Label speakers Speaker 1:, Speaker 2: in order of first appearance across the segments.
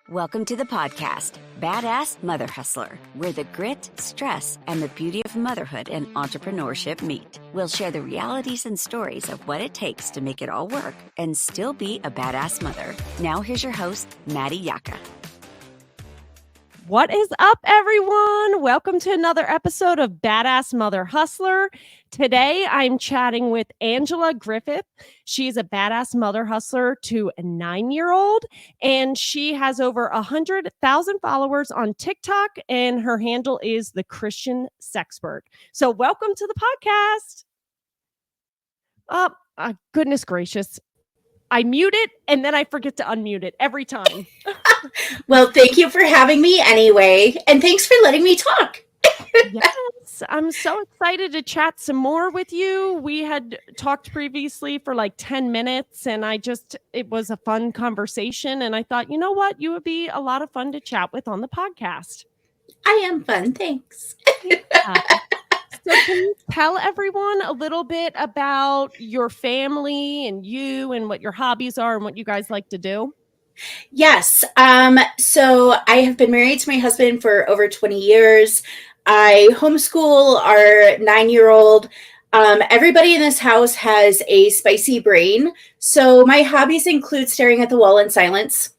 Speaker 1: Welcome to the podcast, Badass Mother Hustler, where the grit, stress, and the beauty of motherhood and entrepreneurship meet. We'll share the realities and stories of what it takes to make it all work and still be a badass mother. Now here's your host, Maddie Yaka.
Speaker 2: What is up, everyone? Welcome to another episode of Badass Mother Hustler. Today, I'm chatting with Angela Griffith. She's a badass mother hustler to a 9-year-old, and she has over 100,000 followers on TikTok, and her handle is the Christian Sexpert. So welcome to the podcast. Goodness gracious. I mute it, and then I forget to unmute it every time.
Speaker 3: Well, thank you for having me anyway, and thanks for letting me talk.
Speaker 2: Yes, I'm so excited to chat some more with you. We had talked previously for like 10 minutes, and it was a fun conversation, and I thought, you know what? You would be a lot of fun to chat with on the podcast.
Speaker 3: I am fun, thanks.
Speaker 2: Yeah. So can you tell everyone a little bit about your family and you and what your hobbies are and what you guys like to do?
Speaker 3: Yes. So I have been married to my husband for over 20 years. I homeschool our 9-year-old. Everybody in this house has a spicy brain. So my hobbies include staring at the wall in silence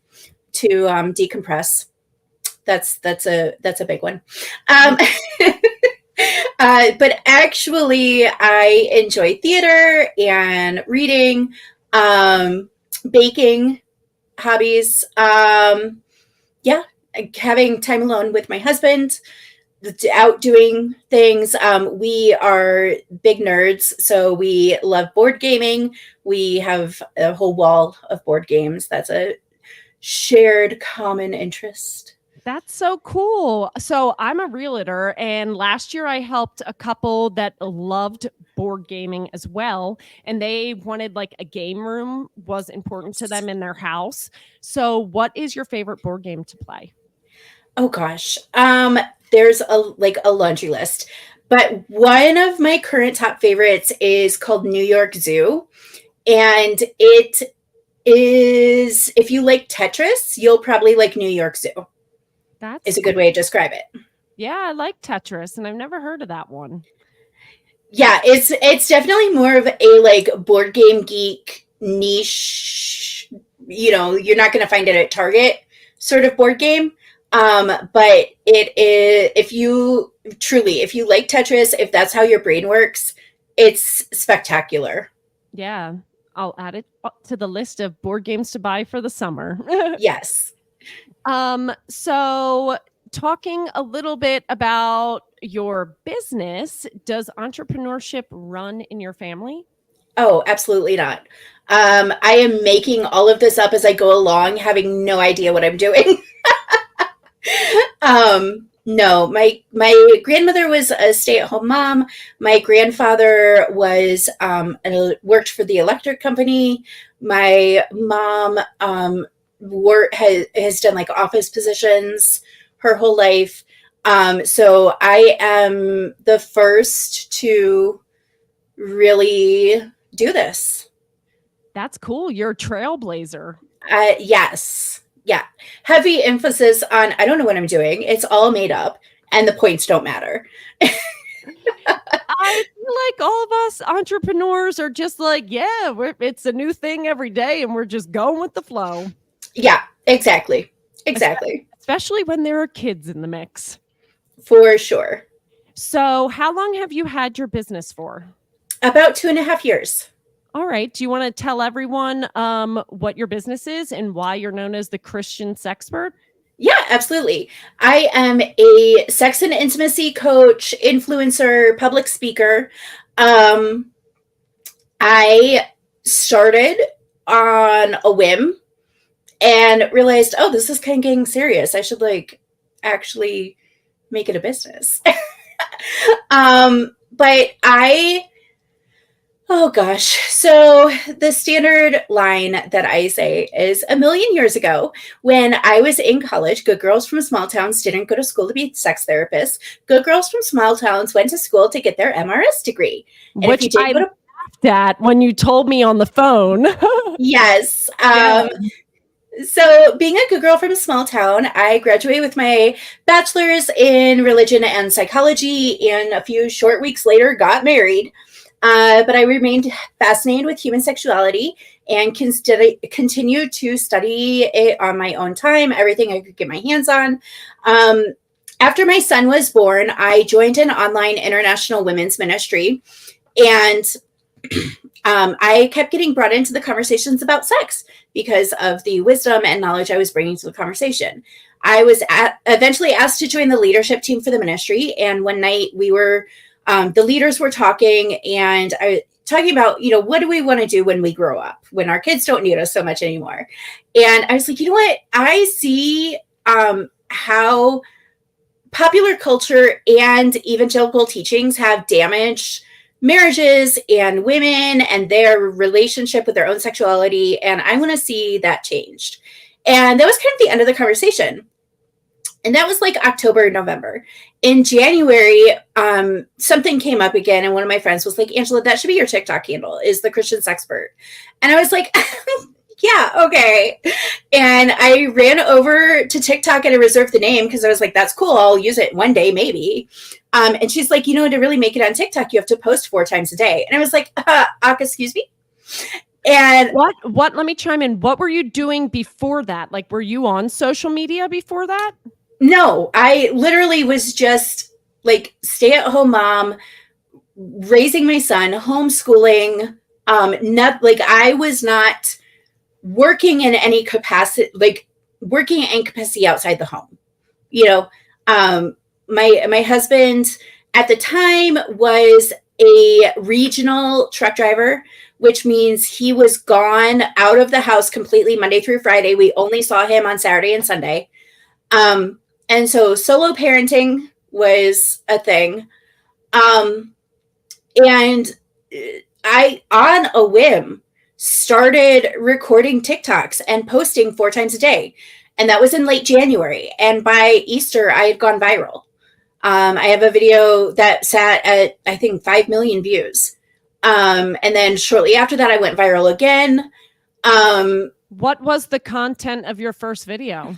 Speaker 3: to decompress. That's a big one. But actually, I enjoy theater and reading, baking, hobbies. Having time alone with my husband, out doing things. We are big nerds, so we love board gaming. We have a whole wall of board games. That's a shared common interest.
Speaker 2: That's so cool. So I'm a realtor, and last year I helped a couple that loved board gaming as well. And they wanted like a game room was important to them in their house. So what is your favorite board game to play?
Speaker 3: Oh gosh. There's a laundry list, but one of my current top favorites is called New York Zoo. And it is, if you like Tetris, you'll probably like New York Zoo. Is a good way to describe it.
Speaker 2: Yeah, I like Tetris, and I've never heard of that one.
Speaker 3: Yeah, it's definitely more of a like board game geek niche. You know, you're not going to find it at Target sort of board game. But it is, if you like Tetris, if that's how your brain works, it's spectacular.
Speaker 2: Yeah, I'll add it to the list of board games to buy for the summer.
Speaker 3: Yes.
Speaker 2: So talking a little bit about your business, does entrepreneurship run in your family?
Speaker 3: Oh, absolutely not. I am making all of this up as I go along, having no idea what I'm doing. No, my grandmother was a stay-at-home mom. My grandfather was worked for the electric company. My mom has done like office positions her whole life. So I am the first to really do this.
Speaker 2: That's cool. You're a trailblazer.
Speaker 3: Yes. Yeah. Heavy emphasis on, I don't know what I'm doing. It's all made up and the points don't matter.
Speaker 2: I feel like all of us entrepreneurs are just like, yeah, it's a new thing every day and we're just going with the flow.
Speaker 3: Yeah, exactly.
Speaker 2: Especially when there are kids in the mix.
Speaker 3: For sure.
Speaker 2: So how long have you had your business for?
Speaker 3: About 2.5 years.
Speaker 2: All right. Do you want to tell everyone what your business is and why you're known as the Christian Sexpert?
Speaker 3: Yeah, absolutely. I am a sex and intimacy coach, influencer, public speaker. I started on a whim and realized, oh, this is kind of getting serious. I should like actually make it a business. Oh gosh. So the standard line that I say is a million years ago when I was in college, good girls from small towns didn't go to school to be sex therapists. Good girls from small towns went to school to get their MRS degree. And
Speaker 2: which I laughed at when you told me on the phone.
Speaker 3: Yes. So being a good girl from a small town, I graduated with my bachelor's in religion and psychology, and a few short weeks later got married. But I remained fascinated with human sexuality and continued to study it on my own time, everything I could get my hands on. After my son was born, I joined an online international women's ministry, and I kept getting brought into the conversations about sex because of the wisdom and knowledge I was bringing to the conversation. I was eventually asked to join the leadership team for the ministry. And one night we were, the leaders were talking, and talking about, what do we want to do when we grow up, when our kids don't need us so much anymore? And I was like, you know what? I see how popular culture and evangelical teachings have damaged marriages and women and their relationship with their own sexuality. And I want to see that changed. And that was kind of the end of the conversation. And that was like October, November. In January, something came up again. And one of my friends was like, Angela, that should be your TikTok handle, is the Christian Sexpert. And I was like, yeah, okay. And I ran over to TikTok and I reserved the name because I was like, that's cool. I'll use it one day, maybe. And she's like, to really make it on TikTok, you have to post 4 times a day. And I was like, excuse me. And
Speaker 2: what, let me chime in. What were you doing before that? Like, were you on social media before that?
Speaker 3: No, I literally was just like stay-at-home mom, raising my son, homeschooling. I was not working in any capacity, working in capacity outside the home. My husband at the time was a regional truck driver, which means he was gone out of the house completely Monday through Friday. We only saw him on Saturday and Sunday. And so solo parenting was a thing. And I, on a whim, started recording TikToks and posting 4 times a day. And that was in late January. And by Easter, I had gone viral. I have a video that sat at, I think, 5 million views. And then shortly after that, I went viral again.
Speaker 2: What was the content of your first video?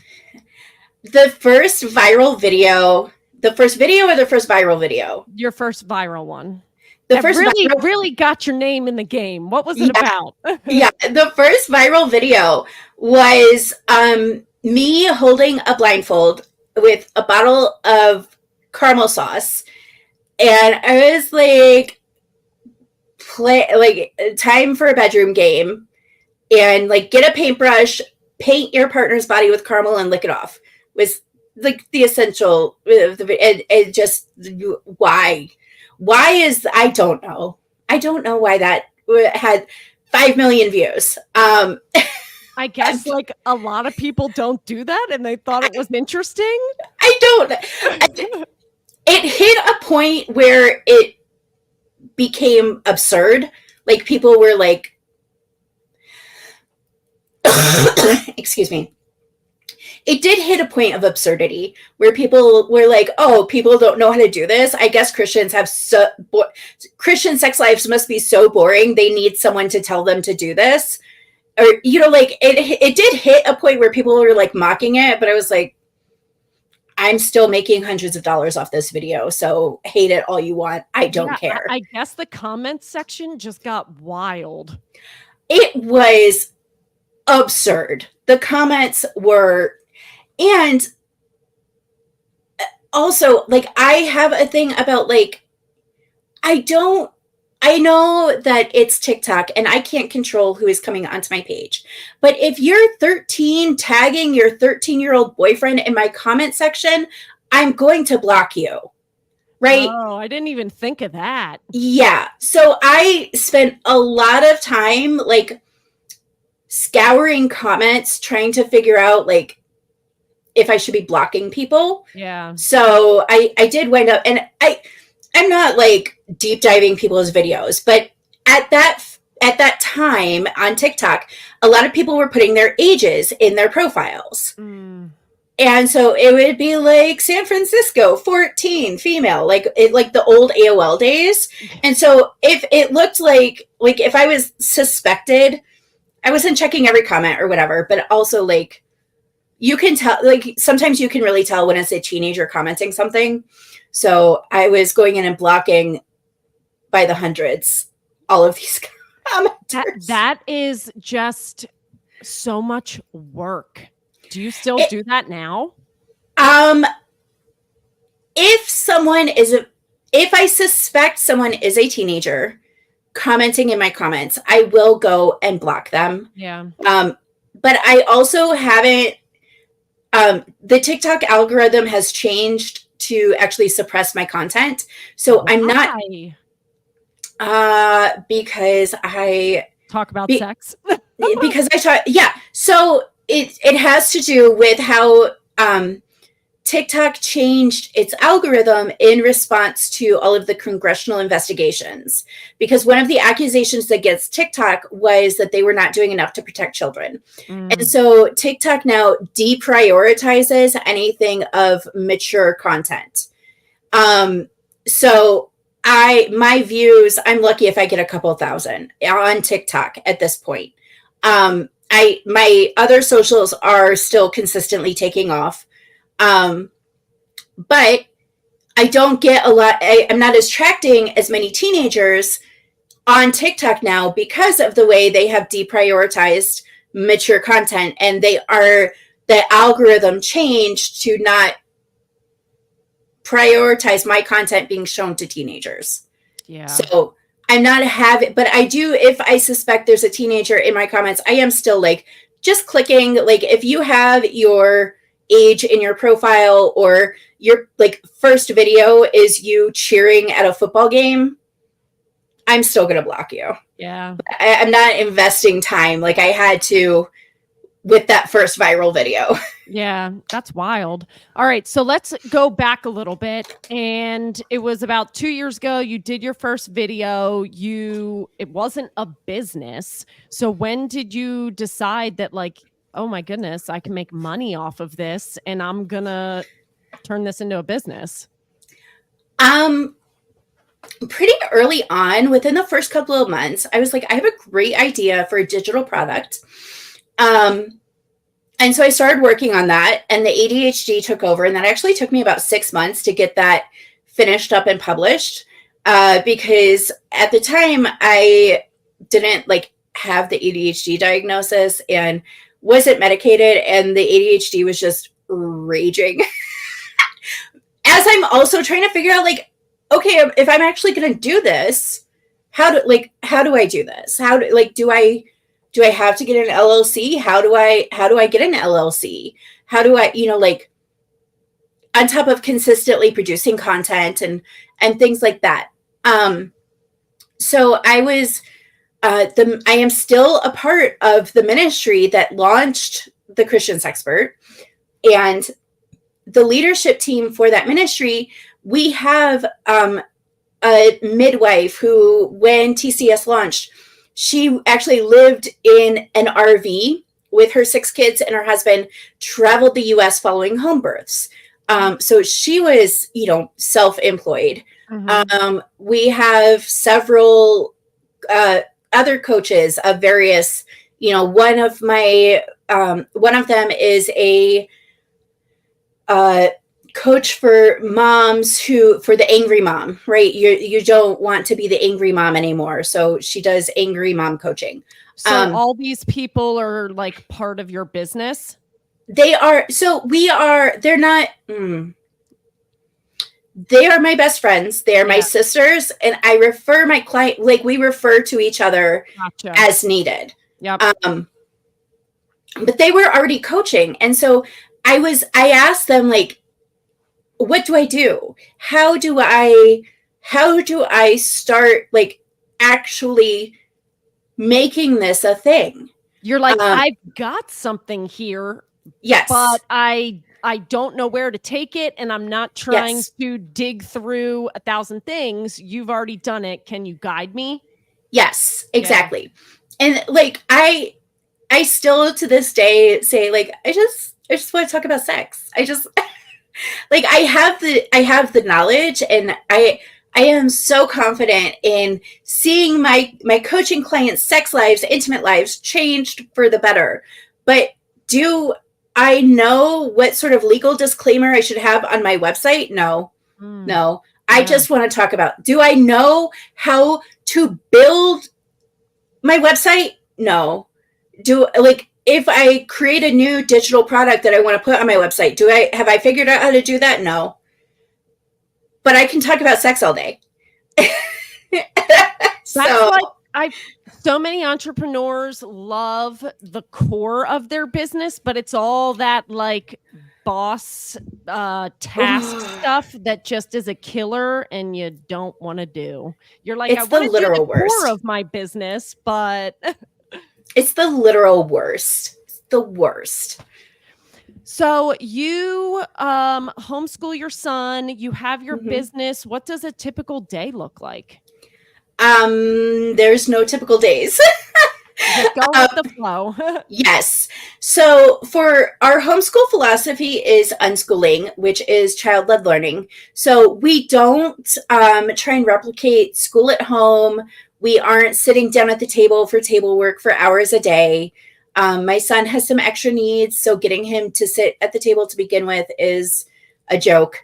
Speaker 3: The first viral video, the first video or the first viral video?
Speaker 2: Your first viral one.
Speaker 3: The first
Speaker 2: really got your name in the game. What was it about?
Speaker 3: Yeah, the first viral video was me holding a blindfold with a bottle of caramel sauce, and I was like, time for a bedroom game, and get a paintbrush, paint your partner's body with caramel, and lick it off. Was like the essential. It just why is, I don't know why that had 5 million views.
Speaker 2: I guess a lot of people don't do that, and they thought it was interesting.
Speaker 3: It hit a point where it became absurd. People were like, excuse me. It did hit a point of absurdity where people were like, oh, people don't know how to do this. I guess Christians have Christian sex lives must be so boring. They need someone to tell them to do this. Or, it did hit a point where people were mocking it, but I was like, I'm still making hundreds of dollars off this video. So hate it all you want. I don't care.
Speaker 2: I guess the comments section just got wild.
Speaker 3: It was absurd. The comments were, and also I have a thing about I know that it's TikTok and I can't control who is coming onto my page. But if you're 13 tagging your 13-year-old boyfriend in my comment section, I'm going to block you. Right?
Speaker 2: Oh, I didn't even think of that.
Speaker 3: Yeah. So I spent a lot of time scouring comments, trying to figure out if I should be blocking people.
Speaker 2: Yeah.
Speaker 3: So I did wind up, and I'm not deep diving people's videos, but at that time on TikTok, a lot of people were putting their ages in their profiles. Mm. And so it would be San Francisco, 14, female, the old AOL days. And so if it looked if I was suspected, I wasn't checking every comment or whatever, but also like you can tell, like sometimes you can really tell when it's a teenager commenting something. So I was going in and blocking by the hundreds all of these commenters.
Speaker 2: That is just so much work. Do you still do that now? If I suspect someone is a teenager commenting in my comments, I will go and block them. Yeah.
Speaker 3: But I also haven't, the TikTok algorithm has changed to actually suppress my content. So
Speaker 2: Why?
Speaker 3: I'm not, because I
Speaker 2: talk about sex.
Speaker 3: Because I taught, yeah. So it has to do with how TikTok changed its algorithm in response to all of the congressional investigations. Because one of the accusations against TikTok was that they were not doing enough to protect children. And so TikTok now deprioritizes anything of mature content. So my views, I'm lucky if I get a couple thousand on TikTok at this point. My other socials are still consistently taking off. But I don't get a lot. I'm not attracting as many teenagers on TikTok now because of the way they have deprioritized mature content, and the algorithm changed to not prioritize my content being shown to teenagers. Yeah. So I'm not but I do, if I suspect there's a teenager in my comments, I am still like just clicking, like if you have your age in your profile or your like first video is you cheering at a football game, I'm still going to block you.
Speaker 2: Yeah.
Speaker 3: I'm not investing time like I had to with that first viral video.
Speaker 2: Yeah, that's wild. All right, so let's go back a little bit. And it was about 2 years ago, you did your first video. It wasn't a business. So when did you decide that like, oh my goodness, I can make money off of this and I'm gonna turn this into a business?
Speaker 3: Pretty early on, within the first couple of months, I was like, I have a great idea for a digital product. And so I started working on that, and the ADHD took over, and that actually took me about 6 months to get that finished up and published. Because at the time I didn't like have the ADHD diagnosis and wasn't medicated, and the ADHD was just raging. As I'm also trying to figure out like, okay, if I'm actually going to do this, how do I do this? Do I have to get an LLC? How do I get an LLC? How do I, like on top of consistently producing content and things like that. So I was, I am still a part of the ministry that launched the Christian Sexpert, and the leadership team for that ministry. We have a midwife who, when TCS launched, she actually lived in an RV with her 6 kids and her husband, traveled the U.S. following home births. So she was, self-employed. Mm-hmm. We have several other coaches of various, one of them is a coach for moms for the angry mom, right? You don't want to be the angry mom anymore. So she does angry mom coaching.
Speaker 2: So all these people are like part of your business?
Speaker 3: They are. So they're not, they are my best friends. They are my sisters. And I refer my client, like we refer to each other as needed.
Speaker 2: Yep.
Speaker 3: But they were already coaching. And so I asked them like, what do I do? How do I start like actually making this a thing?
Speaker 2: You're like, I've got something here.
Speaker 3: Yes.
Speaker 2: But I don't know where to take it, and I'm not trying to dig through 1,000 things. You've already done it. Can you guide me?
Speaker 3: Yes, exactly. Yeah. And like I still to this day say like I just want to talk about sex. I just like I have the knowledge, and I I am so confident in seeing my coaching clients' sex lives, intimate lives changed for the better. But do I know what sort of legal disclaimer I should have on my website? No. No. I just want to talk about, do I know how to build my website? No. If I create a new digital product that I want to put on my website, have I figured out how to do that? No. But I can talk about sex all day.
Speaker 2: So many entrepreneurs love the core of their business, but it's all that like boss task stuff that just is a killer and you don't want to do. You're like, I want to do the core of my business, but
Speaker 3: it's the literal worst. It's the worst.
Speaker 2: So you homeschool your son, you have your business. What does a typical day look like?
Speaker 3: There's no typical days.
Speaker 2: Just go with the flow.
Speaker 3: Yes. So for our homeschool philosophy is unschooling, which is child-led learning. So we don't try and replicate school at home. We aren't sitting down at the table for table work for hours a day. My son has some extra needs, so getting him to sit at the table to begin with is a joke.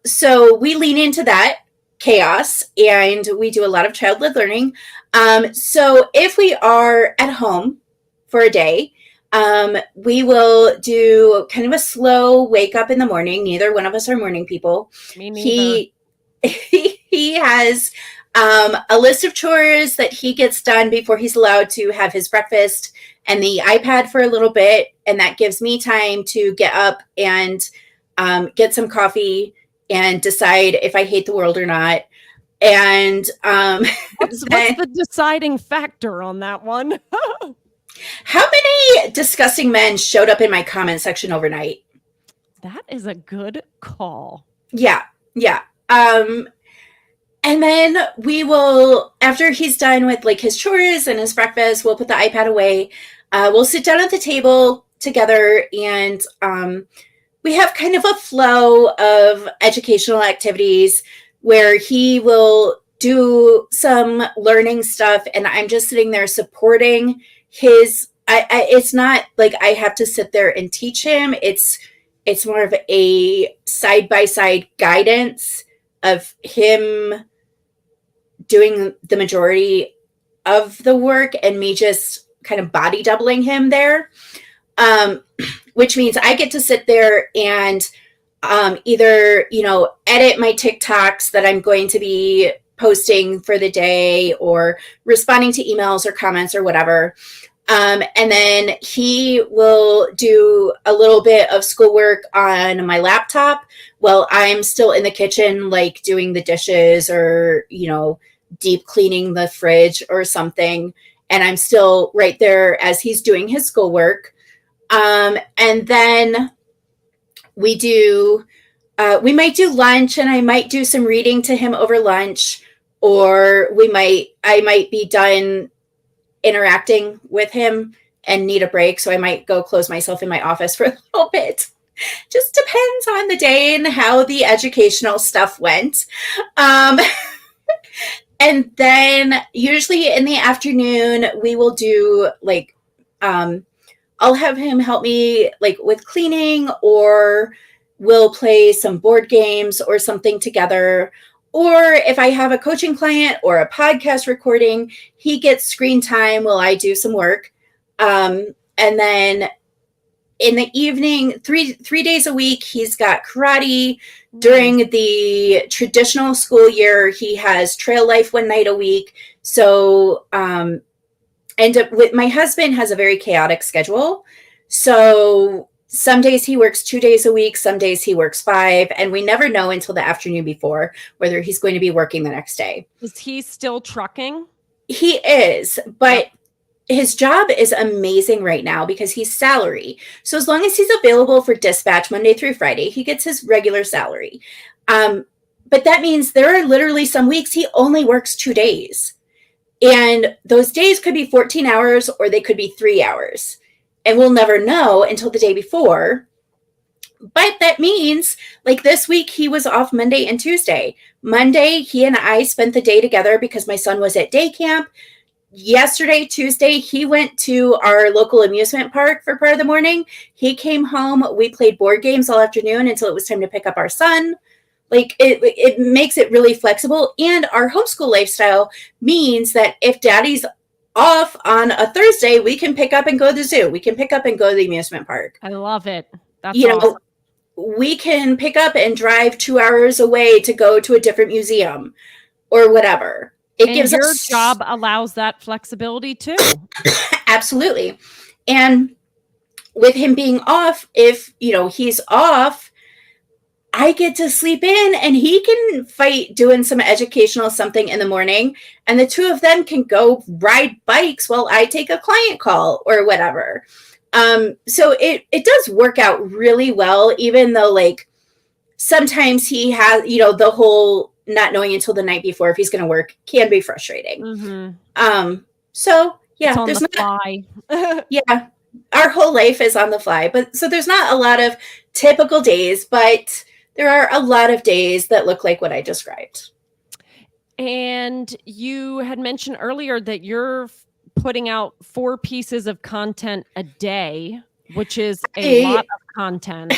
Speaker 3: So we lean into that chaos, and we do a lot of child-led learning. So if we are at home for a day, we will do kind of a slow wake up in the morning. Neither one of us are morning people.
Speaker 2: Me neither.
Speaker 3: He has a list of chores that he gets done before he's allowed to have his breakfast and the iPad for a little bit. And that gives me time to get up and get some coffee and decide if I hate the world or not. And
Speaker 2: what's the deciding factor on that one?
Speaker 3: How many disgusting men showed up in my comment section overnight?
Speaker 2: That is a good call.
Speaker 3: Yeah. And then we will, after he's done with like his chores and his breakfast, we'll put the iPad away. We'll sit down at the table together, and we have kind of a flow of educational activities where he will do some learning stuff, and I'm just sitting there supporting his. It's not like I have to sit there and teach him. It's more of a side-by-side guidance of him doing the majority of the work and me just kind of body doubling him there, which means I get to sit there and either, edit my TikToks that I'm going to be posting for the day, or responding to emails or comments or whatever. And then he will do a little bit of schoolwork on my laptop while I'm still in the kitchen, like doing the dishes or, deep cleaning the fridge or something. And I'm still right there as he's doing his schoolwork. And then we might do lunch, and I might do some reading to him over lunch, or I might be done interacting with him and need a break. So I might go close myself in my office for a little bit. Just depends on the day and how the educational stuff went. And then usually in the afternoon, we will do I'll have him help me with cleaning, or we'll play some board games or something together. Or if I have a coaching client or a podcast recording, he gets screen time while I do some work. And then in the evening, three days a week, he's got karate. During the traditional school year, he has trail life one night a week. So, and my husband has a very chaotic schedule. So some days he works 2 days a week, some days he works 5, and we never know until the afternoon before whether he's going to be working the next day.
Speaker 2: Is he still trucking?
Speaker 3: He is, but his job is amazing right now because he's salary. So as long as he's available for dispatch Monday through Friday, he gets his regular salary. But that means there are literally some weeks he only works 2 days. And those days could be 14 hours or they could be 3 hours. And we'll never know until the day before But that means, like, this week he was off Monday and Tuesday. Monday, he and I spent the day together because my son was at day camp. Yesterday, Tuesday, he went to our local amusement park for part of the morning. He came home. We played board games all afternoon until it was time to pick up our son. Like, it makes it really flexible. And our homeschool lifestyle means that if daddy's off on a Thursday, we can pick up and go to the zoo. We can pick up and go to the amusement park.
Speaker 2: I love it. That's
Speaker 3: you
Speaker 2: awesome.
Speaker 3: know, we can pick up and drive 2 hours away to go to a different museum or whatever.
Speaker 2: And your job allows that flexibility too.
Speaker 3: Absolutely. And with him being off, if, he's off, I get to sleep in and he can fight doing some educational something in the morning. And the two of them can go ride bikes while I take a client call or whatever. So it does work out really well, even though, like, sometimes he has, the whole not knowing until the night before if he's going to work can be frustrating.
Speaker 2: Mm-hmm.
Speaker 3: So yeah,
Speaker 2: it's on
Speaker 3: there's
Speaker 2: the fly.
Speaker 3: Yeah, our whole life is on the fly, but so there's not a lot of typical days, but there are a lot of days that look like what I described.
Speaker 2: And you had mentioned earlier that you're putting out 4 pieces of content a day, which is a lot of content.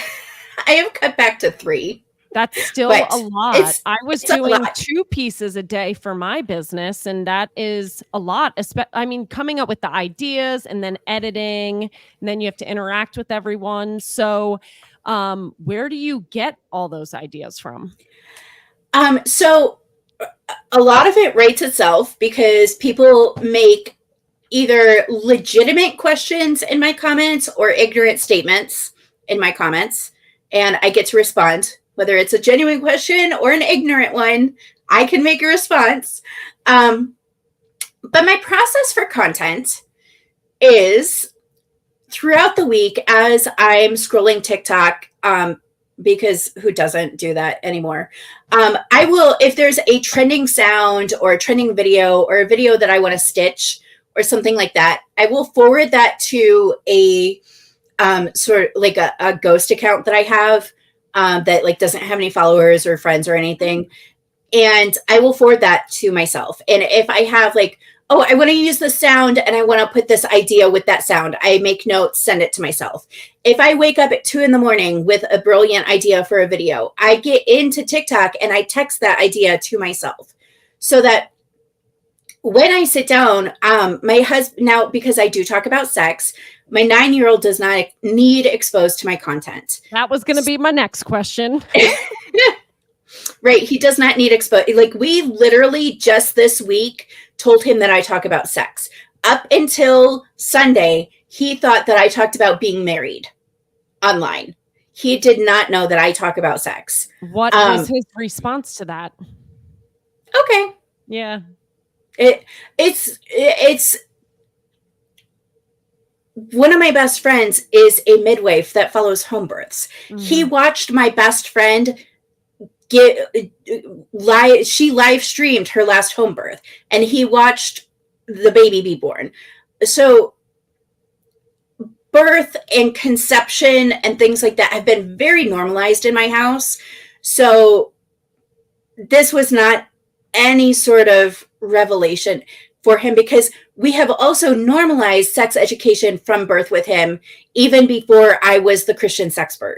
Speaker 3: I have cut back to 3.
Speaker 2: That's still a lot. I was doing 2 pieces a day for my business, and that is a lot. I mean, coming up with the ideas and then editing, and then you have to interact with everyone. So where do you get all those ideas from?
Speaker 3: So a lot of it writes itself because people make either legitimate questions in my comments or ignorant statements in my comments, and I get to respond. Whether it's a genuine question or an ignorant one, I can make a response. But my process for content is throughout the week as I'm scrolling TikTok, because who doesn't do that anymore? I will, if there's a trending sound or a trending video or a video that I want to stitch or something like that, I will forward that to a sort of like a ghost account that I have that like doesn't have any followers or friends or anything. And I will forward that to myself. And if I have like, oh, I want to use the sound and I want to put this idea with that sound, I make notes, send it to myself. If I wake up at 2 a.m. with a brilliant idea for a video, I get into TikTok and I text that idea to myself so that when I sit down, my husband, now because I do talk about sex, my 9-year-old does not need exposed to my content.
Speaker 2: That was going to be my next question.
Speaker 3: Right. He does not need exposed. Like, we literally just this week told him that I talk about sex. Up until Sunday, he thought that I talked about being married online. He did not know that I talk about sex.
Speaker 2: What was his response to that?
Speaker 3: Okay.
Speaker 2: Yeah.
Speaker 3: It's one of my best friends is a midwife that follows home births. Mm-hmm. He watched my best friend she live streamed her last home birth, and he watched the baby be born. So birth and conception and things like that have been very normalized in my house. So this was not any sort of revelation for him, because we have also normalized sex education from birth with him, even before I was the Christian Sexpert,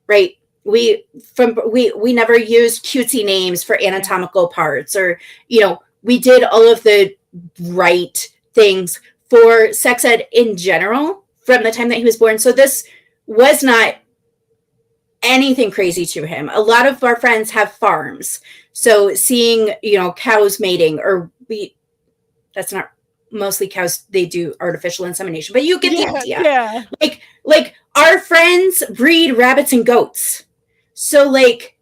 Speaker 3: right? We never used cutesy names for anatomical parts, or, we did all of the right things for sex ed in general from the time that he was born. So this was not anything crazy to him. A lot of our friends have farms. So seeing, cows mating, or that's not mostly cows. They do artificial insemination, but you get the idea.
Speaker 2: Yeah.
Speaker 3: Like our friends breed rabbits and goats. So like,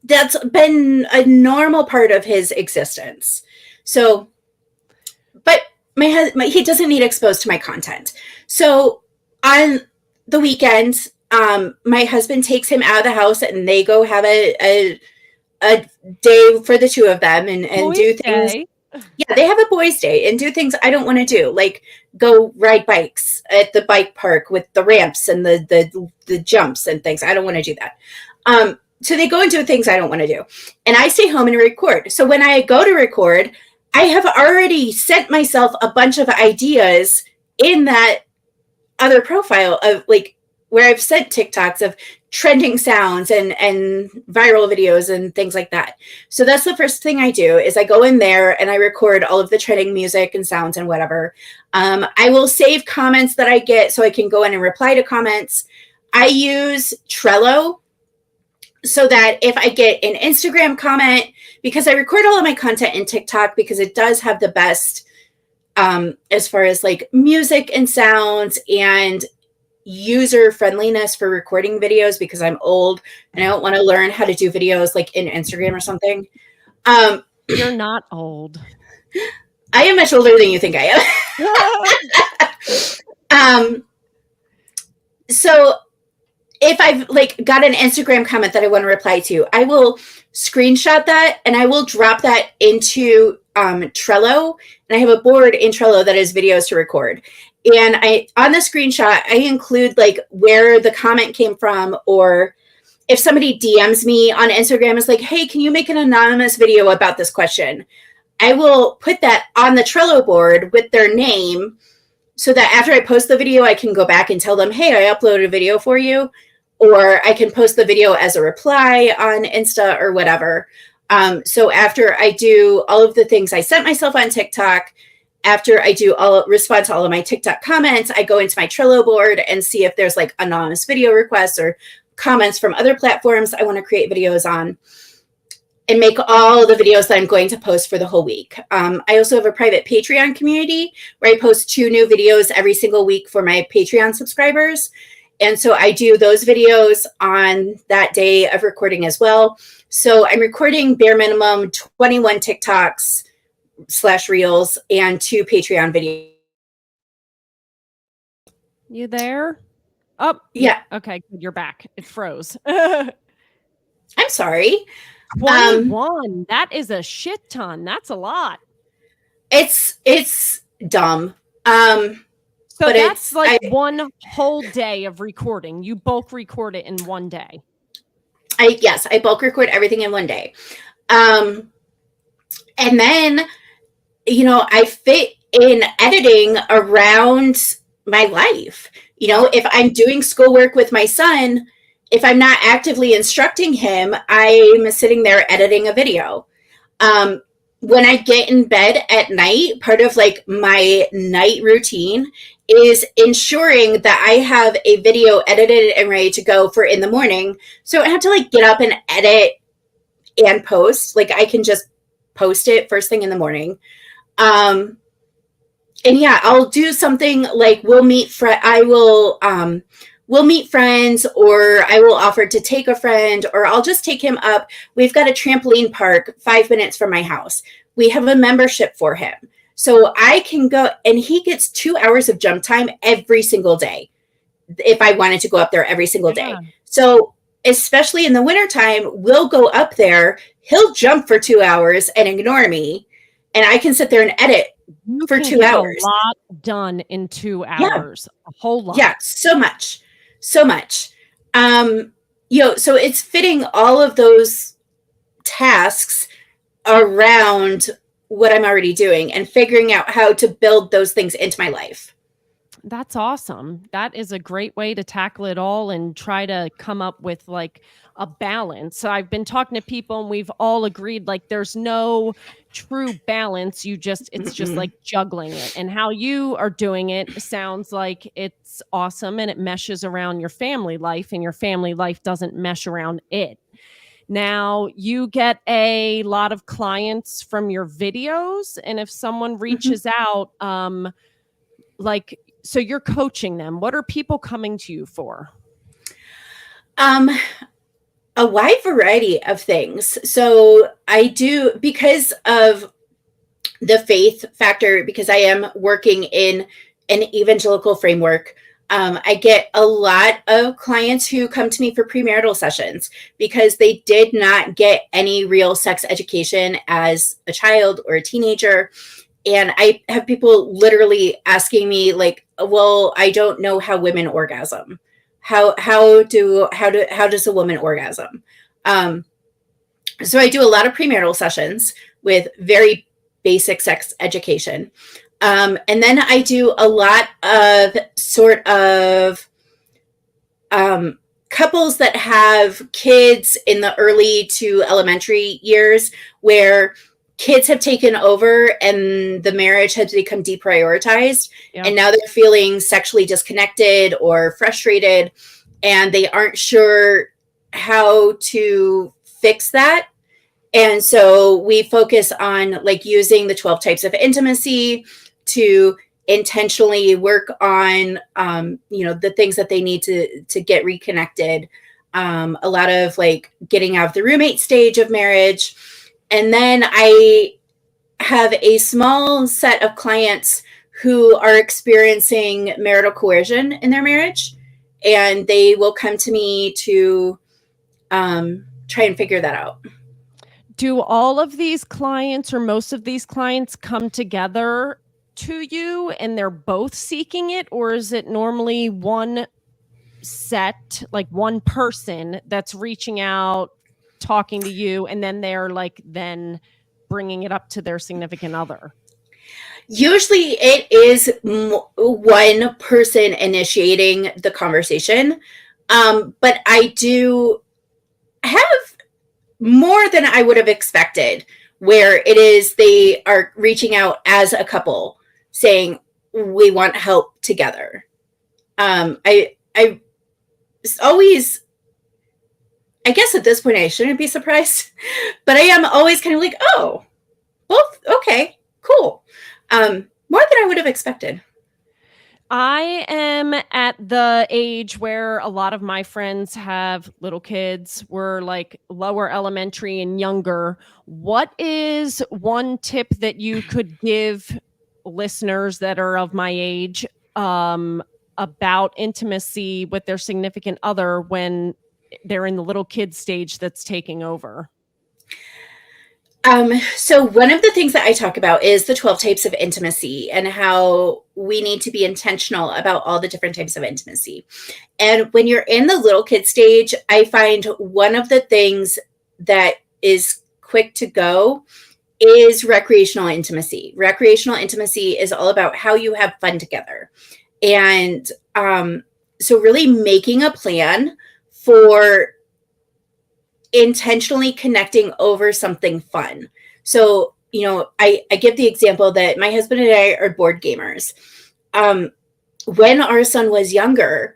Speaker 3: that's been a normal part of his existence. So, but my husband, he doesn't need exposed to my content. So on the weekends, my husband takes him out of the house and they go have a day for the two of them and do things. Yeah, they have a boys' day and do things I don't want to do, like go ride bikes at the bike park with the ramps and the jumps and things. I don't want to do that. So they go and do things I don't want to do. And I stay home and record. So when I go to record, I have already sent myself a bunch of ideas in that other profile of like where I've sent TikToks of trending sounds and viral videos and things like that. So that's the first thing I do is I go in there and I record all of the trending music and sounds and whatever. I will save comments that I get so I can go in and reply to comments. I use Trello so that if I get an Instagram comment, because I record all of my content in TikTok because it does have the best as far as like music and sounds and user friendliness for recording videos because I'm old and I don't want to learn how to do videos like in Instagram or something.
Speaker 2: You're not old.
Speaker 3: I am much older than you think I am. So if I've like got an Instagram comment that I want to reply to, I will screenshot that and I will drop that into Trello. And I have a board in Trello that is videos to record. And on the screenshot, I include like where the comment came from, or if somebody DMs me on Instagram is like, hey, can you make an anonymous video about this question? I will put that on the Trello board with their name so that after I post the video, I can go back and tell them, hey, I uploaded a video for you. Or I can post the video as a reply on Insta or whatever. So after I do all of the things I sent myself on TikTok, after I do respond to all of my TikTok comments, I go into my Trello board and see if there's like anonymous video requests or comments from other platforms I want to create videos on and make all the videos that I'm going to post for the whole week. I also have a private Patreon community where I post 2 new videos every single week for my Patreon subscribers. And so I do those videos on that day of recording as well. So I'm recording bare minimum 21 TikToks / reels and 2 Patreon videos.
Speaker 2: You there? Oh,
Speaker 3: yeah.
Speaker 2: Okay, you're back. It froze.
Speaker 3: I'm sorry.
Speaker 2: 21. That is a shit ton. That's a lot.
Speaker 3: It's dumb.
Speaker 2: So but that's like one whole day of recording. You bulk record it in one day.
Speaker 3: Yes, I bulk record everything in one day. And then, I fit in editing around my life. If I'm doing schoolwork with my son, if I'm not actively instructing him, I'm sitting there editing a video. When I get in bed at night, part of like my night routine is ensuring that I have a video edited and ready to go for in the morning. So I don't have to like get up and edit and post. Like I can just post it first thing in the morning. And yeah, I'll do something like we'll meet friends, or I will offer to take a friend, or I'll just take him up. We've got a trampoline park 5 minutes from my house. We have a membership for him. So I can go, and he gets 2 hours of jump time every single day if I wanted to go up there every single day. So especially in the wintertime, we'll go up there. He'll jump for 2 hours and ignore me. And I can sit there and edit for 2 hours.
Speaker 2: A lot done in 2 hours. Yeah. A whole lot.
Speaker 3: Yeah, so much. So it's fitting all of those tasks around what I'm already doing and figuring out how to build those things into my life.
Speaker 2: That's awesome. That is a great way to tackle it all and try to come up with like a balance. So I've been talking to people and we've all agreed like there's no true balance. It's just like juggling it, and how you are doing it sounds like it's awesome and it meshes around your family life, and your family life doesn't mesh around it. Now you get a lot of clients from your videos, and if someone reaches out, so you're coaching them. What are people coming to you for?
Speaker 3: A wide variety of things. So I do, because of the faith factor, because I am working in an evangelical framework, I get a lot of clients who come to me for premarital sessions because they did not get any real sex education as a child or a teenager. And I have people literally asking me like, well, I don't know how women orgasm. How does a woman orgasm? So I do a lot of premarital sessions with very basic sex education. And then I do a lot of sort of couples that have kids in the early to elementary years where kids have taken over and the marriage has become deprioritized. Yep. And now they're feeling sexually disconnected or frustrated, and they aren't sure how to fix that. And so we focus on like using the 12 types of intimacy to intentionally work on, the things that they need to get reconnected. A lot of like getting out of the roommate stage of marriage. And then I have a small set of clients who are experiencing marital coercion in their marriage, and they will come to me to try and figure that out.
Speaker 2: Do all of these clients or most of these clients come together to you and they're both seeking it, or is it normally one set, like one person that's reaching out, talking to you, and then they're like then bringing it up to their significant other?
Speaker 3: Usually it is one person initiating the conversation. But I do have more than I would have expected, where it is they are reaching out as a couple saying, we want help together. I always, I guess at this point I shouldn't be surprised, but I am always kind of like, oh, both, okay, cool. More than I would have expected.
Speaker 2: I am at the age where a lot of my friends have little kids. We're like lower elementary and younger. What is one tip that you could give listeners that are of my age about intimacy with their significant other when they're in the little kid stage that's taking over?
Speaker 3: So one of the things that I talk about is the 12 types of intimacy and how we need to be intentional about all the different types of intimacy. And when you're in the little kid stage, I find one of the things that is quick to go is recreational intimacy. Recreational intimacy is all about how you have fun together. And so really making a plan for intentionally connecting over something fun. So, I give the example that my husband and I are board gamers. When our son was younger,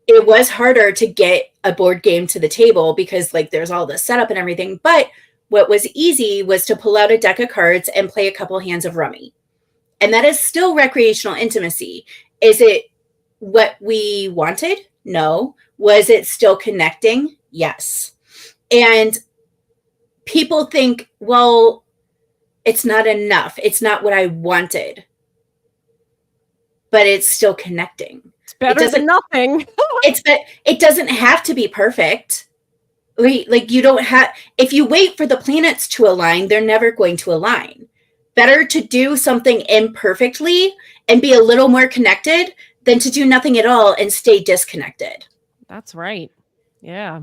Speaker 3: it was harder to get a board game to the table because like there's all the setup and everything. But what was easy was to pull out a deck of cards and play a couple hands of rummy. And that is still recreational intimacy. Is it what we wanted? No. Was it still connecting? Yes. And people think, well, it's not enough. It's not what I wanted. But it's still connecting.
Speaker 2: It's better than nothing.
Speaker 3: It doesn't have to be perfect. Like you don't have, if you wait for the planets to align, they're never going to align. Better to do something imperfectly and be a little more connected than to do nothing at all and stay disconnected.
Speaker 2: That's right. Yeah.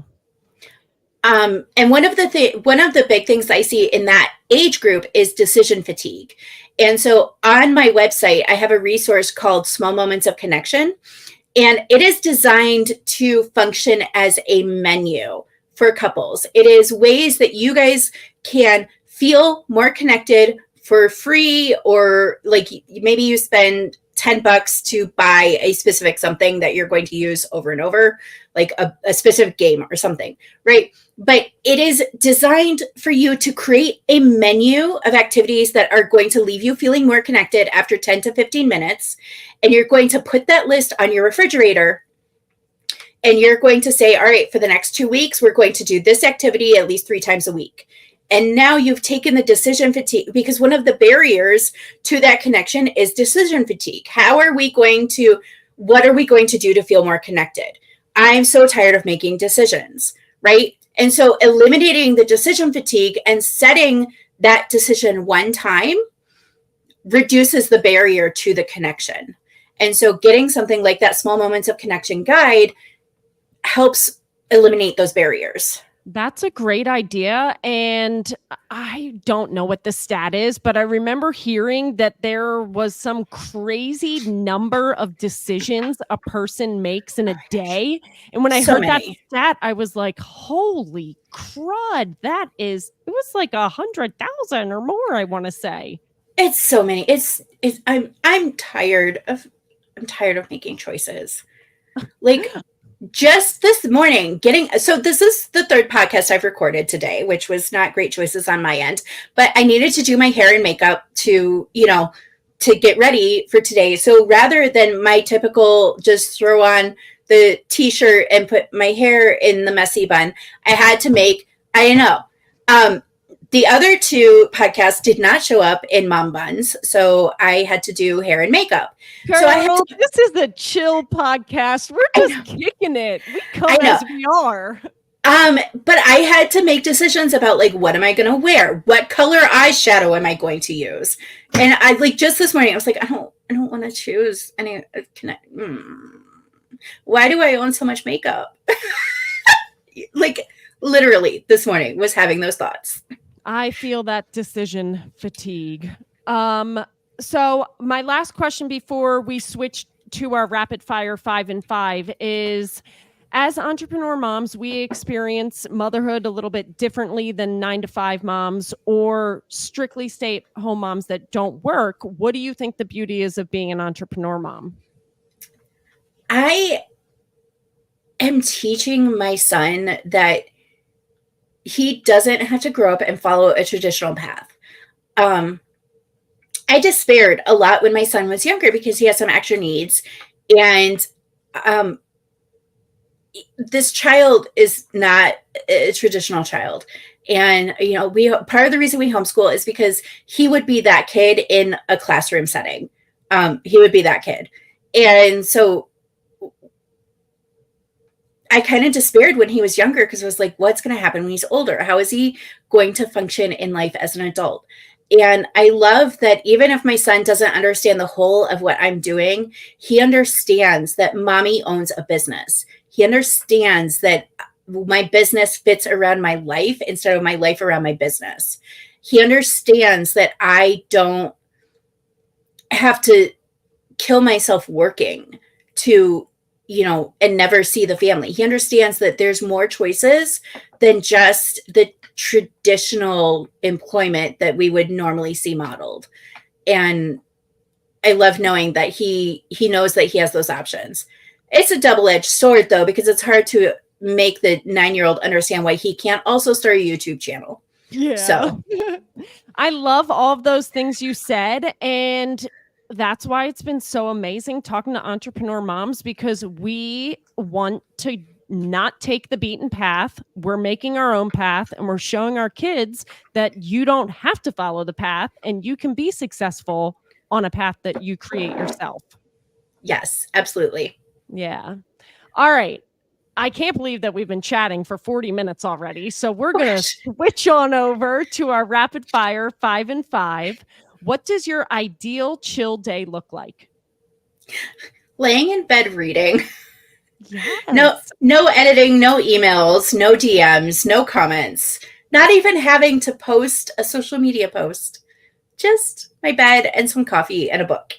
Speaker 3: And one of the big things I see in that age group is decision fatigue. And so on my website, I have a resource called Small Moments of Connection, and it is designed to function as a menu for couples. It is ways that you guys can feel more connected for free, or like maybe you spend $10 to buy a specific something that you're going to use over and over, like a specific game or something, right? But it is designed for you to create a menu of activities that are going to leave you feeling more connected after 10 to 15 minutes. And you're going to put that list on your refrigerator. And you're going to say, all right, for the next 2 weeks, we're going to do this activity at least 3 times a week. And now you've taken the decision fatigue, because one of the barriers to that connection is decision fatigue. What are we going to do to feel more connected? I'm so tired of making decisions, right? And so eliminating the decision fatigue and setting that decision one time reduces the barrier to the connection. And so getting something like that Small Moments of Connection guide helps eliminate those barriers.
Speaker 2: That's a great idea. And I don't know what the stat is, but I remember hearing that there was some crazy number of decisions a person makes in a day. And when I heard that stat, I was like, holy crud, it was like 100,000 or more, I want to say.
Speaker 3: It's so many. I'm tired of making choices. Like, just this morning so this is the third podcast I've recorded today, which was not great choices on my end, but I needed to do my hair and makeup to get ready for today. So rather than my typical just throw on the t-shirt and put my hair in the messy bun, I had to make, the other two podcasts did not show up in mom buns, so I had to do hair and makeup.
Speaker 2: Girl, this is the chill podcast. We're just kicking it. We come as we are.
Speaker 3: But I had to make decisions about, like, what am I going to wear? What color eyeshadow am I going to use? And I, like, just this morning, I was like, I don't want to choose any. Why do I own so much makeup? Like, literally, this morning was having those thoughts.
Speaker 2: I feel that decision fatigue. So my last question before we switch to our rapid fire 5 and 5 is, as entrepreneur moms, we experience motherhood a little bit differently than 9-to-5 moms or strictly stay-at-home moms that don't work. What do you think the beauty is of being an entrepreneur mom?
Speaker 3: I am teaching my son that he doesn't have to grow up and follow a traditional path. I despaired a lot when my son was younger because he has some extra needs. And this child is not a traditional child. And, part of the reason we homeschool is because he would be that kid in a classroom setting. He would be that kid. And so I kind of despaired when he was younger because I was like, what's going to happen when he's older? How is he going to function in life as an adult? And I love that even if my son doesn't understand the whole of what I'm doing, he understands that mommy owns a business. He understands that my business fits around my life instead of my life around my business. He understands that I don't have to kill myself working to and never see the family. He understands that there's more choices than just the traditional employment that we would normally see modeled. And I love knowing that he knows that he has those options. It's a double-edged sword, though, because it's hard to make the 9-year-old understand why he can't also start a YouTube channel.
Speaker 2: Yeah.
Speaker 3: So
Speaker 2: I love all of those things you said. And that's why it's been so amazing talking to entrepreneur moms, because we want to not take the beaten path. We're making our own path, and we're showing our kids that you don't have to follow the path and you can be successful on a path that you create yourself.
Speaker 3: Yes, absolutely.
Speaker 2: Yeah. All right. I can't believe that we've been chatting for 40 minutes already. So we're going to switch on over to our rapid fire 5 and 5. What does your ideal chill day look like?
Speaker 3: Laying in bed reading.
Speaker 2: Yes.
Speaker 3: No editing, no emails, no DMs, no comments. Not even having to post a social media post. Just my bed and some coffee and a book.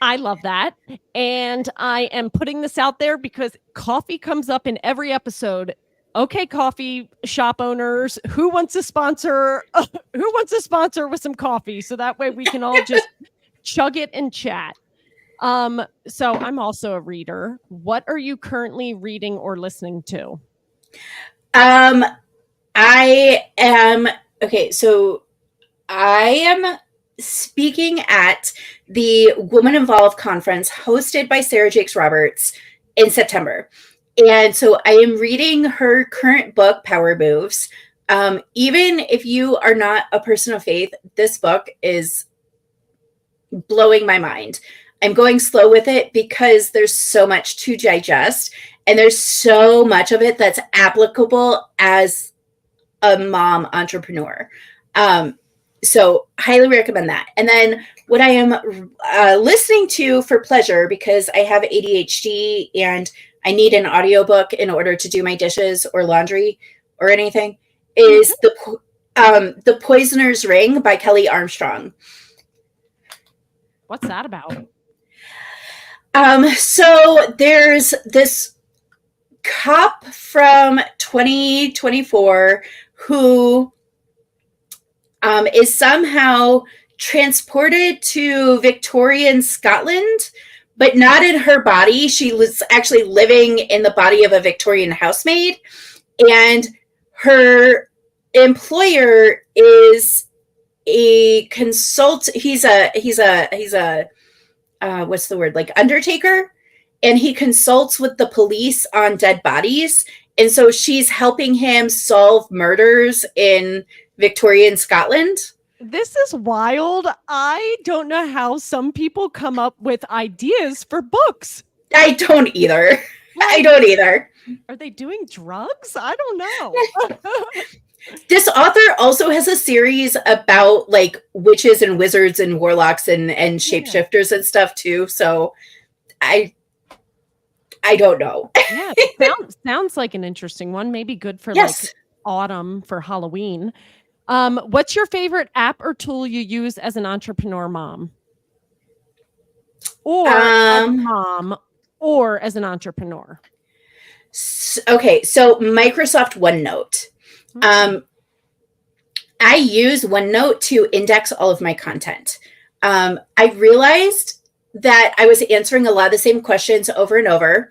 Speaker 2: I love that. And I am putting this out there because coffee comes up in every episode. Okay, coffee shop owners, who wants to sponsor with some coffee? So that way we can all just chug it and chat. So I'm also a reader. What are you currently reading or listening to?
Speaker 3: I am speaking at the Woman Involved conference hosted by Sarah Jakes Roberts in September. And so I am reading her current book, Power Moves. Even if you are not a person of faith, this book is blowing my mind. I'm going slow with it because there's so much to digest, and there's so much of it that's applicable as a mom entrepreneur. So highly recommend that. And then what I am listening to for pleasure, because I have ADHD and I need an audiobook in order to do my dishes or laundry or anything, is The Poisoner's Ring by Kelly Armstrong.
Speaker 2: What's that about?
Speaker 3: So there's this cop from 2024 who is somehow transported to Victorian Scotland, but not in her body. She was actually living in the body of a Victorian housemaid, and her employer is a he's a what's the word, like undertaker, and he consults with the police on dead bodies, and so she's helping him solve murders in Victorian Scotland.
Speaker 2: This is wild. I don't know how some people come up with ideas for books.
Speaker 3: I don't either. I don't either.
Speaker 2: Are they doing drugs? I don't know.
Speaker 3: This author also has a series about like witches and wizards and warlocks and shapeshifters and stuff too. So I don't know.
Speaker 2: Yeah, it sounds like an interesting one. Maybe good for like autumn for Halloween. What's your favorite app or tool you use as an entrepreneur mom? Or as a mom or as an entrepreneur?
Speaker 3: Okay, so Microsoft OneNote. I use OneNote to index all of my content. I realized that I was answering a lot of the same questions over and over.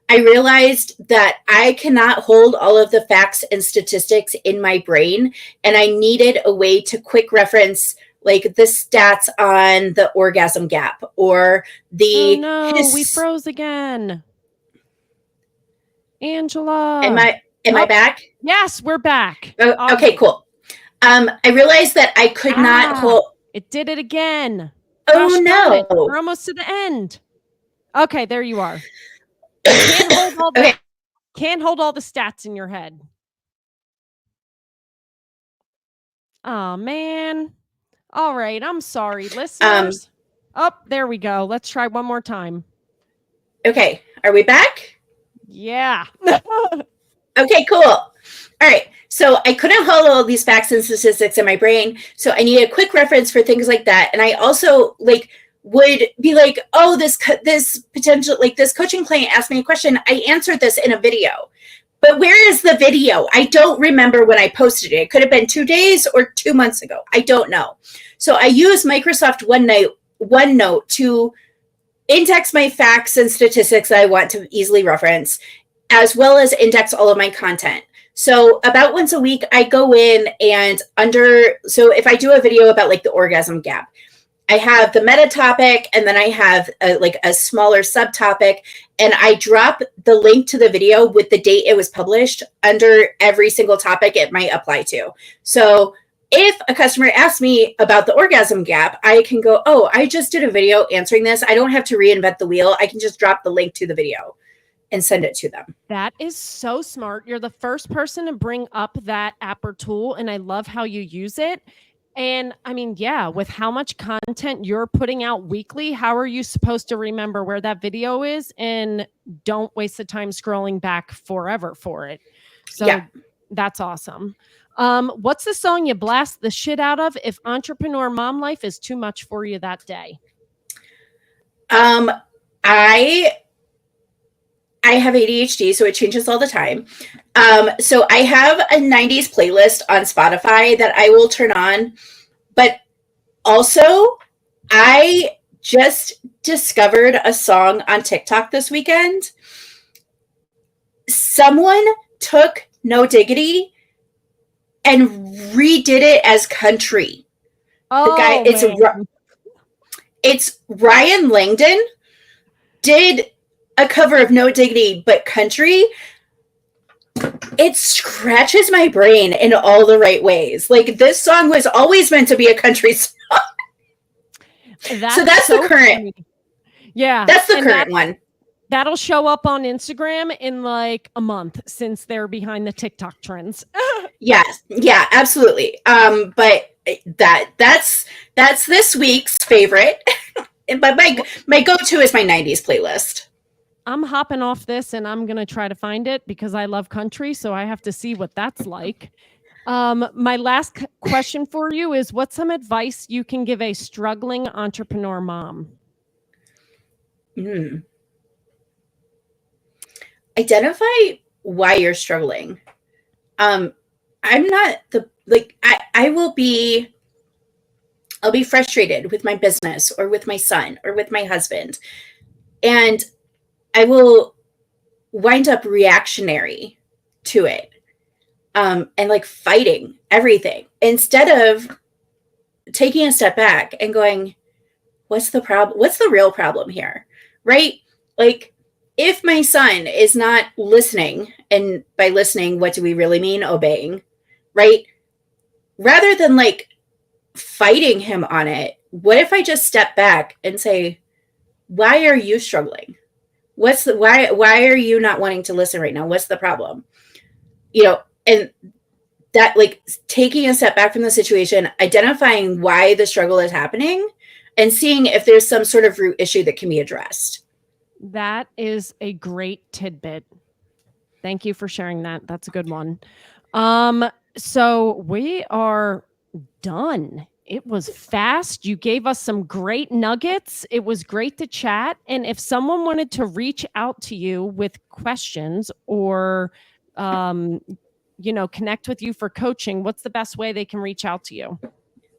Speaker 3: I realized that I cannot hold all of the facts and statistics in my brain, and I needed a way to quick reference like the stats on the orgasm gap or the...
Speaker 2: Oh no, we froze again. Angela.
Speaker 3: Am I back?
Speaker 2: Yes, we're back.
Speaker 3: Oh, okay, cool. I realized that I could not hold...
Speaker 2: It did it again.
Speaker 3: Oh,
Speaker 2: Gosh,
Speaker 3: no.
Speaker 2: We're almost to the end. Okay, there you are. Can't hold all the stats in your head. Oh, man. All right, I'm sorry, listeners. There we go. Let's try one more time.
Speaker 3: Okay, are we back?
Speaker 2: Yeah.
Speaker 3: Okay, cool. All right. So I couldn't hold all these facts and statistics in my brain. So I needed a quick reference for things like that. And I also like would be like, oh, this potential, like this coaching client asked me a question. I answered this in a video, but where is the video? I don't remember when I posted it. It could have been 2 days or 2 months ago. I don't know. So I use Microsoft OneNote to index my facts and statistics that I want to easily reference, as well as index all of my content. So about once a week, I go in and so if I do a video about like the orgasm gap, I have the meta topic and then I have a smaller subtopic, and I drop the link to the video with the date it was published under every single topic it might apply to. So if a customer asks me about the orgasm gap, I can go, oh, I just did a video answering this. I don't have to reinvent the wheel. I can just drop the link to the video and send it to them.
Speaker 2: That is so smart. You're the first person to bring up that app or tool, and I love how you use it. And I mean, yeah, with how much content you're putting out weekly, how are you supposed to remember where that video is? And don't waste the time scrolling back forever for it. So that's awesome. What's the song you blast the shit out of if entrepreneur mom life is too much for you that day?
Speaker 3: I have ADHD, so it changes all the time. So I have a 90s playlist on Spotify that I will turn on. But also, I just discovered a song on TikTok this weekend. Someone took No Diggity and redid it as country.
Speaker 2: Oh,
Speaker 3: the guy, it's Ryan Langdon did a cover of No Diggity, but country. It scratches my brain in all the right ways. Like, this song was always meant to be a country song. That's the current. Funny.
Speaker 2: Yeah.
Speaker 3: That's the current one.
Speaker 2: That'll show up on Instagram in like a month since they're behind the TikTok trends.
Speaker 3: Yes. Yeah, absolutely. But that's this week's favorite. But my go-to is my 90s playlist.
Speaker 2: I'm hopping off this and I'm going to try to find it because I love country. So I have to see what that's like. My last question for you is, what's some advice you can give a struggling entrepreneur mom?
Speaker 3: Identify why you're struggling. I'm not I'll be frustrated with my business or with my son or with my husband. And I will wind up reactionary to it. And like fighting everything instead of taking a step back and going, what's the problem? What's the real problem here? Right? Like, if my son is not listening, and by listening, what do we really mean? Obeying, right? Rather than like fighting him on it, what if I just step back and say, why are you struggling? Why are you not wanting to listen right now? What's the problem? And that, like, taking a step back from the situation, identifying why the struggle is happening, and seeing if there's some sort of root issue that can be addressed.
Speaker 2: That is a great tidbit. Thank you for sharing that. That's a good one. So we are done. It was fast. You gave us some great nuggets. It was great to chat. And if someone wanted to reach out to you with questions or, connect with you for coaching, what's the best way they can reach out to you?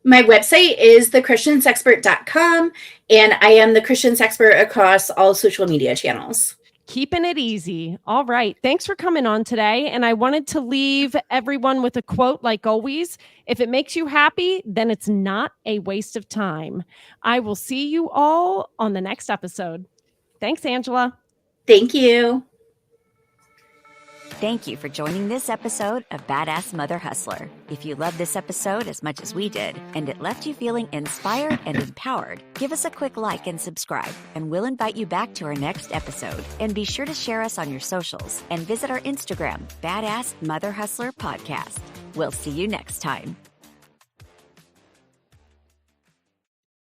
Speaker 3: My website is thechristiansexpert.com, and I am the Christian Sexpert across all social media channels.
Speaker 2: Keeping it easy. All right. Thanks for coming on today. And I wanted to leave everyone with a quote, like always. If it makes you happy, then it's not a waste of time. I will see you all on the next episode. Thanks, Angela.
Speaker 3: Thank you.
Speaker 1: Thank you for joining this episode of Badass Mother Hustler. If you loved this episode as much as we did, and it left you feeling inspired and empowered, give us a quick like and subscribe, and we'll invite you back to our next episode. And be sure to share us on your socials and visit our Instagram, Badass Mother Hustler Podcast. We'll see you next time.